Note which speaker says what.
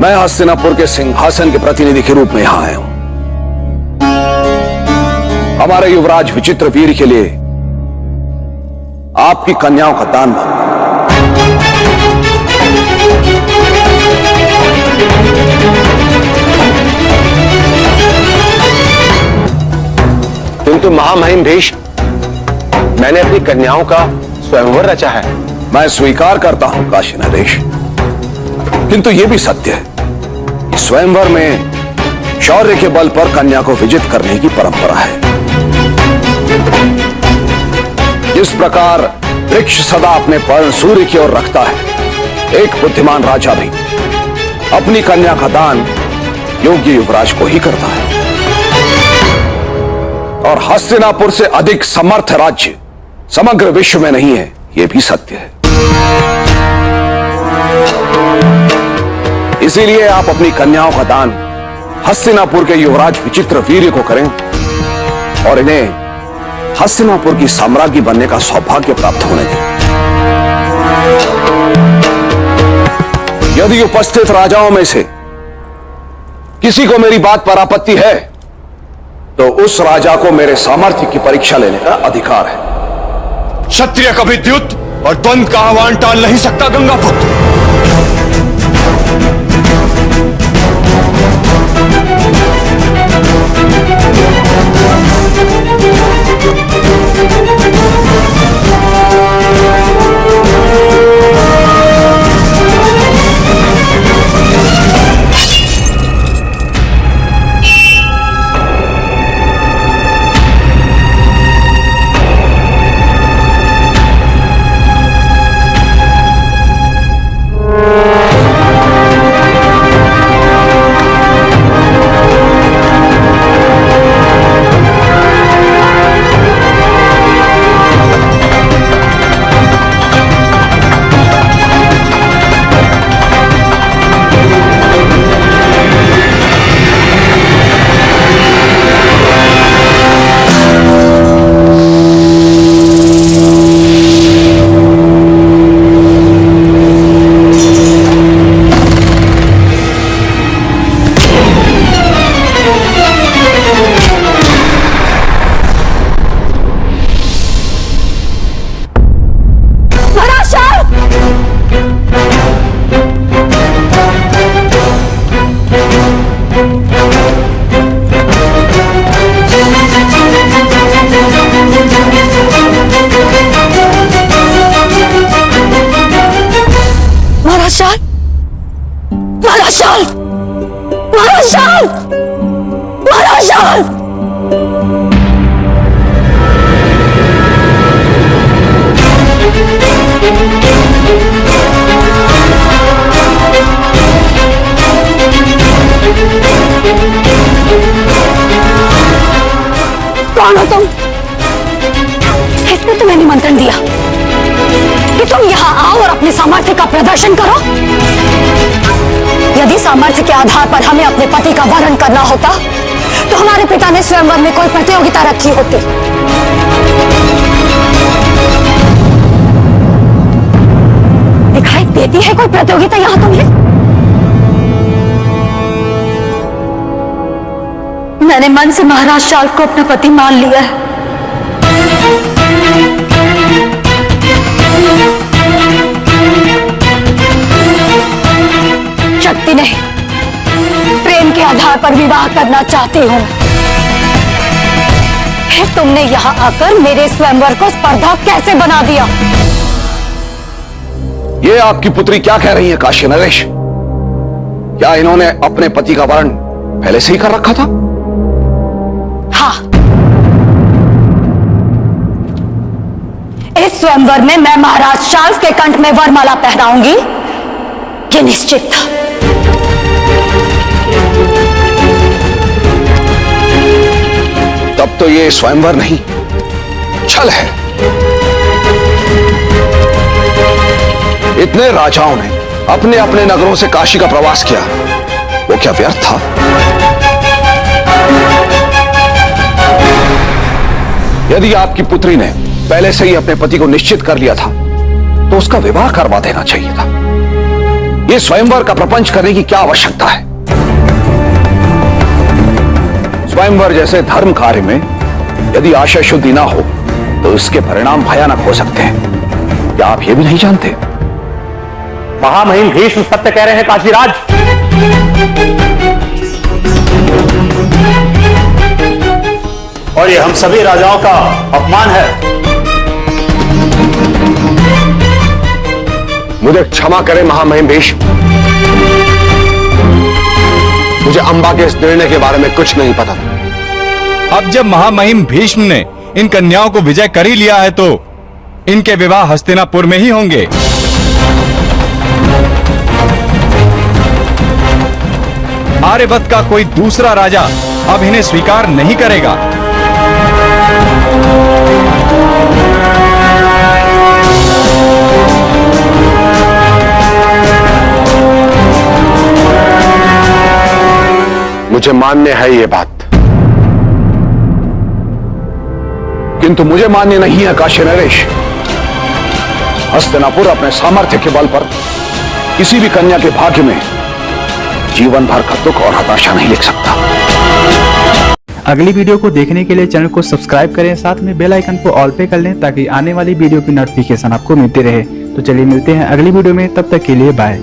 Speaker 1: मैं हस्तिनापुर के सिंहासन के प्रतिनिधि के रूप में यहां आया हूं। हमारे युवराज विचित्रवीर्य के लिए आपकी कन्याओं का दान मांगूं।
Speaker 2: किंतु महामहिम भीष्म, मैंने अपनी कन्याओं का स्वयंवर रचा है।
Speaker 1: मैं स्वीकार करता हूं काशी नरेश, किंतु यह भी सत्य है कि स्वयंवर में शौर्य के बल पर कन्या को विजित करने की परंपरा है। जिस प्रकार वृक्ष सदा अपने पर्ण सूर्य की ओर रखता है, एक बुद्धिमान राजा भी अपनी कन्या का दान योग्य युवराज को ही करता है। और हस्तिनापुर से अधिक समर्थ राज्य समग्र विश्व में नहीं है, यह भी सत्य है। इसीलिए आप अपनी कन्याओं का दान हस्तिनापुर के युवराज विचित्रवीर्य को करें और इन्हें हस्तिनापुर की साम्राज्ञी बनने का सौभाग्य प्राप्त होने दें। यदि उपस्थित राजाओं में से किसी को मेरी बात पर आपत्ति है, तो उस राजा को मेरे सामर्थ्य की परीक्षा लेने का अधिकार है।
Speaker 3: क्षत्रिय कभी द्युत और द्वंद्व का आह्वान टाल नहीं सकता गंगापुत्र।
Speaker 4: कौन हो तुम? इसने तुम्हें निमंत्रण दिया कि तुम यहाँ आओ और अपने सामर्थ्य का प्रदर्शन करो। यदि सामर्थ्य के आधार पर हमें अपने पति का वरण करना होता, तो हमारे पिता ने स्वयंवर में कोई प्रतियोगिता रखी होती। दिखाई देती है कोई प्रतियोगिता यहाँ तुम्हें? मैंने मन से महाराज शाल्व को अपना पति मान लिया है। शक्ति नहीं, प्रेम के आधार पर विवाह करना चाहती हूं। फिर तुमने यहां आकर मेरे स्वयंवर को स्पर्धा कैसे बना दिया?
Speaker 1: ये आपकी पुत्री क्या कह रही है काशी नरेश? क्या इन्होंने अपने पति का वरण पहले से ही कर रखा था?
Speaker 4: हाँ, इस स्वयंवर में मैं महाराज शाल्व के कंठ में वरमाला पहनाऊंगी, ये निश्चित था।
Speaker 1: तब तो ये स्वयंवर नहीं, छल है। इतने राजाओं ने अपने अपने नगरों से काशी का प्रवास किया, वो क्या व्यर्थ था? यदि आपकी पुत्री ने पहले से ही अपने पति को निश्चित कर लिया था, तो उसका विवाह करवा देना चाहिए था। ये स्वयंवर का प्रपंच करने की क्या आवश्यकता है? स्वयंवर जैसे धर्म कार्य में यदि आशय शुद्धि ना हो तो इसके परिणाम भयानक हो सकते हैं। क्या आप ये भी नहीं जानते?
Speaker 2: महामहिम भीष्म सत्य कह रहे हैं काशीराज।
Speaker 5: और ये हम सभी राजाओं का अपमान है।
Speaker 2: मुझे क्षमा करें महामहिम भीष्म, मुझे अंबा के इस निर्णय के बारे में कुछ नहीं पता था।
Speaker 3: अब जब महामहिम भीष्म ने इन कन्याओं को विजय कर ही लिया है तो इनके विवाह हस्तिनापुर में ही होंगे। आर्यवत का कोई दूसरा राजा अब इन्हें स्वीकार नहीं करेगा।
Speaker 2: मुझे मान्य है ये बात,
Speaker 1: किंतु मुझे मान्य नहीं है काशी नरेश। हस्तिनापुर अपने सामर्थ्य के बल पर किसी भी कन्या के भाग्य में जीवन भर का दुख और हताशा नहीं लिख सकता।
Speaker 6: अगली वीडियो को देखने के लिए चैनल को सब्सक्राइब करें, साथ में बेल आइकन को ऑल पे कर लें ताकि आने वाली वीडियो की नोटिफिकेशन आपको मिलती रहे। तो चलिए मिलते हैं अगली वीडियो में, तब तक के लिए बाय।